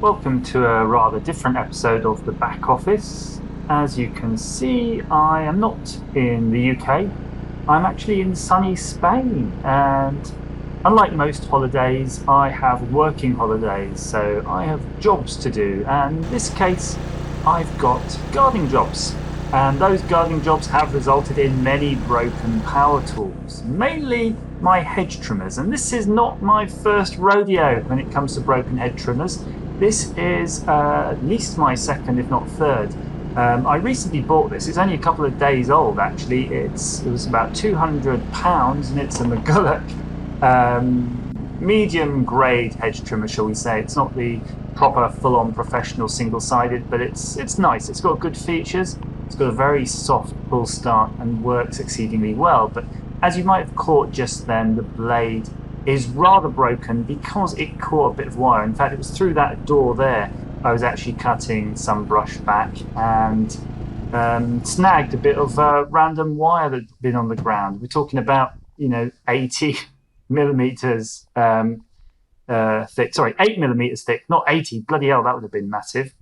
Welcome to a rather different episode of The Back Office. As you can see, I am not in the UK. I'm actually in sunny Spain, and unlike most holidays, I have working holidays, so I have jobs to do. And in this case, I've got gardening jobs. And those gardening jobs have resulted in many broken power tools, mainly my hedge trimmers. And this is not my first rodeo when it comes to broken hedge trimmers. This is at least my second, if not third. I recently bought this. It's only a couple of days old, actually. It was about £200, and it's a McGulloch medium grade hedge trimmer, shall we say. It's not the proper full-on professional single-sided, but it's nice. It's got good features. It's got a very soft pull start and works exceedingly well. But as you might have caught just then, the blade is rather broken because it caught a bit of wire. In fact, it was through that door there I was actually cutting some brush back and snagged a bit of random wire that had been on the ground. We're talking about 80 millimeters thick. Sorry, 8 millimeters thick, not 80. Bloody hell, that would have been massive.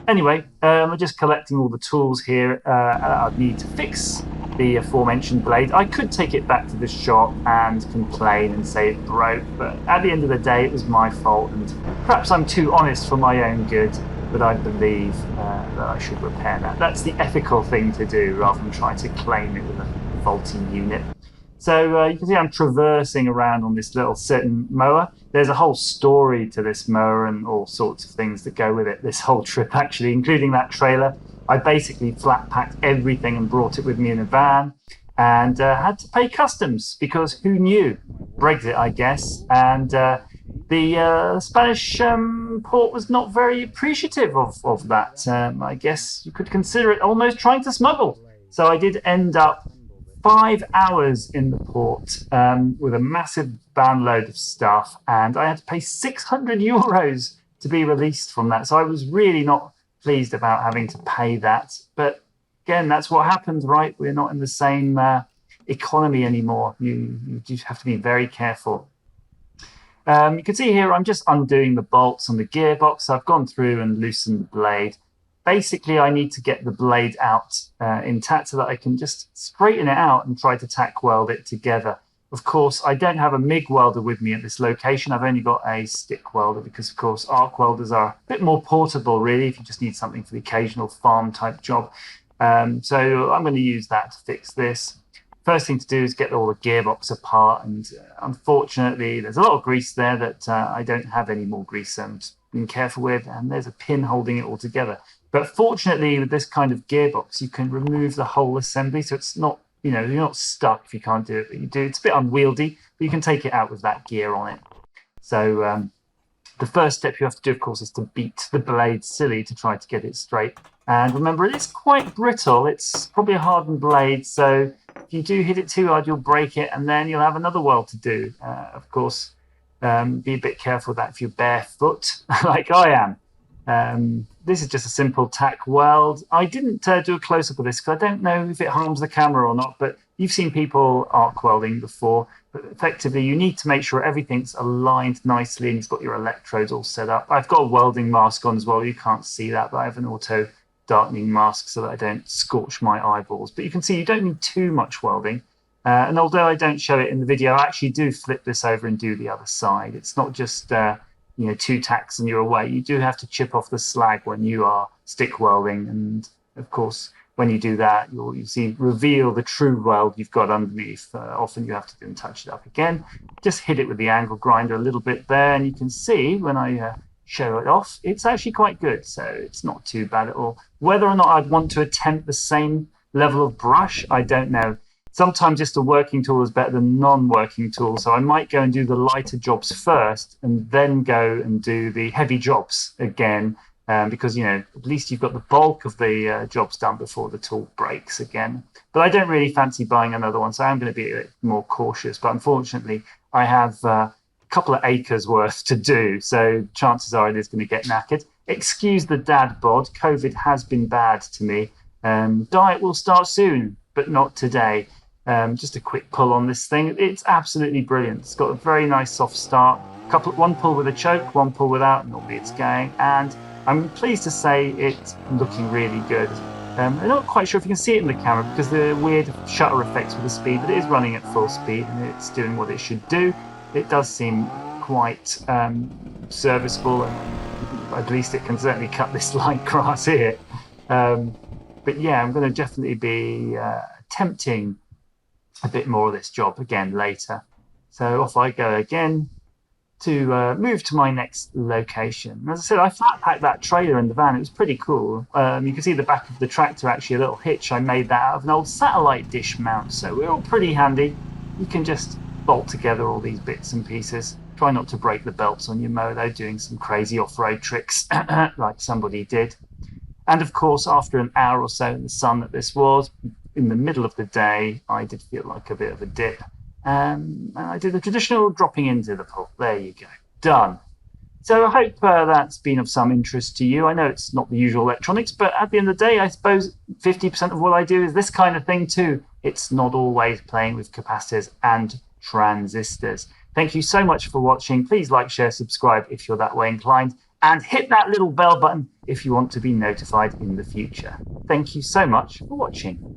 Anyway, I'm just collecting all the tools here I'd need to fix the aforementioned blade. I could take it back to the shop and complain and say it broke, but at the end of the day, it was my fault, and perhaps I'm too honest for my own good, but I believe that I should repair that. That's the ethical thing to do, rather than trying to claim it with a faulty unit. So you can see I'm traversing around on this little certain mower. There's a whole story to this mower and all sorts of things that go with it, this whole trip actually, including that trailer. I basically flat packed everything and brought it with me in a van, and had to pay customs because who knew? Brexit, I guess. And the Spanish port was not very appreciative of that. I guess you could consider it almost trying to smuggle. So I did end up 5 hours in the port with a massive van load of stuff, and I had to pay €600 to be released from that. So I was really not pleased about having to pay that. But again, that's what happens, right? We're not in the same economy anymore. You just have to be very careful. You can see here, I'm just undoing the bolts on the gearbox. I've gone through and loosened the blade. Basically, I need to get the blade out intact so that I can just straighten it out and try to tack weld it together. Of course, I don't have a MIG welder with me at this location. I've only got a stick welder because, of course, arc welders are a bit more portable, really, if you just need something for the occasional farm-type job. So I'm going to use that to fix this. First thing to do is get all the gearbox apart, and unfortunately, there's a lot of grease there that I don't have any more grease. I'm just being careful with, and there's a pin holding it all together. But fortunately, with this kind of gearbox, you can remove the whole assembly, so it's not, you're not stuck if you can't do it, but you do. It's a bit unwieldy, but you can take it out with that gear on it. So the first step you have to do, of course, is to beat the blade silly to try to get it straight. And remember, it is quite brittle. It's probably a hardened blade, so if you do hit it too hard, you'll break it, and then you'll have another weld to do. Of course, be a bit careful of that if you're barefoot, like I am. This is just a simple tack weld. I didn't do a close-up of this because I don't know if it harms the camera or not, but you've seen people arc welding before. But effectively, you need to make sure everything's aligned nicely and you've got your electrodes all set up. I've got a welding mask on as well. You can't see that, but I have an auto darkening mask so that I don't scorch my eyeballs. But you can see you don't need too much welding. And although I don't show it in the video, I actually do flip this over and do the other side. It's not just two tacks and you're away. You do have to chip off the slag when you are stick welding, and of course when you do that you'll reveal the true weld you've got underneath. Often you have to then touch it up again. Just hit it with the angle grinder a little bit there, and you can see when I show it off, it's actually quite good, so it's not too bad at all. Whether or not I'd want to attempt the same level of brush, I don't know. Sometimes just a working tool is better than non-working tool. So I might go and do the lighter jobs first and then go and do the heavy jobs again, because, at least you've got the bulk of the jobs done before the tool breaks again. But I don't really fancy buying another one, so I'm going to be a bit more cautious. But unfortunately, I have a couple of acres worth to do, so chances are it is going to get knackered. Excuse the dad bod. COVID has been bad to me. Diet will start soon, but not today. Just a quick pull on this thing. It's absolutely brilliant. It's got a very nice soft start. One pull with a choke, one pull without, normally it's going, and I'm pleased to say it's looking really good. I'm not quite sure if you can see it in the camera because the weird shutter effects with the speed, but it is running at full speed and it's doing what it should do. It does seem quite serviceable, and at least it can certainly cut this light grass here. But yeah, I'm going to definitely be attempting a bit more of this job again later. So off I go again to move to my next location. As I said, I flat packed that trailer in the van. It was pretty cool. You can see the back of the tractor, actually, a little hitch. I made that out of an old satellite dish mount, so we're all pretty handy. You can just bolt together all these bits and pieces. Try not to break the belts on your mower, though, doing some crazy off-road tricks like somebody did. And of course, after an hour or so in the sun that this was, in the middle of the day, I did feel like a bit of a dip. And I did the traditional dropping into the pool. There you go. Done. So I hope that's been of some interest to you. I know it's not the usual electronics, but at the end of the day, I suppose 50% of what I do is this kind of thing too. It's not always playing with capacitors and transistors. Thank you so much for watching. Please like, share, subscribe if you're that way inclined, and hit that little bell button if you want to be notified in the future. Thank you so much for watching.